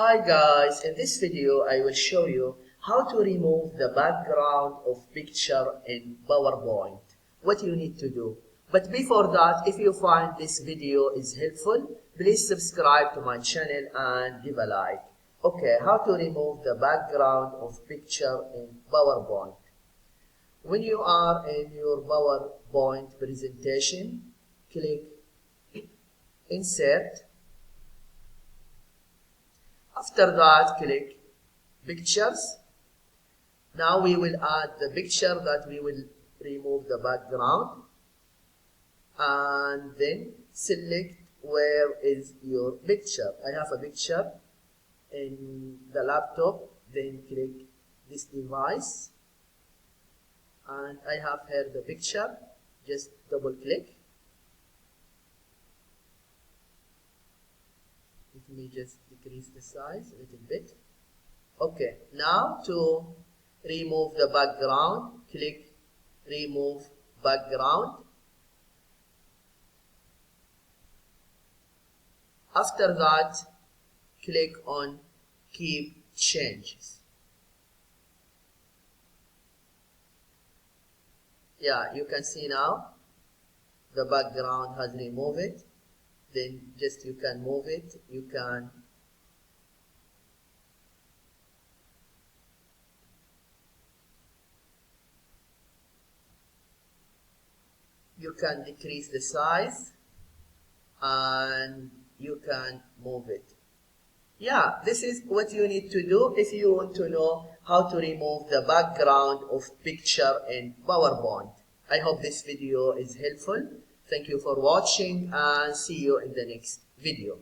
Hi guys, in this video I will show you how to remove the background of picture in PowerPoint. What you need to do. But before that, if you find this video is helpful, please subscribe to my channel and give a like. Okay, how to remove the background of picture in PowerPoint. When you are in your PowerPoint presentation, click Insert. After that, click Pictures. Now we will add the picture that we will remove the background. And then select where is your picture. I have a picture in the laptop. Then click this device. And I have here the picture. Just double click. Let me just decrease the size a little bit. Okay, now to remove the background, click Remove Background. After that, click on Keep Changes. Yeah, you can see now the background has removed it. Then just you can move it, you can decrease the size and you can move it. Yeah, this is what you need to do if you want to know how to remove the background of picture in PowerPoint. I hope this video is helpful. Thank you for watching and see you in the next video.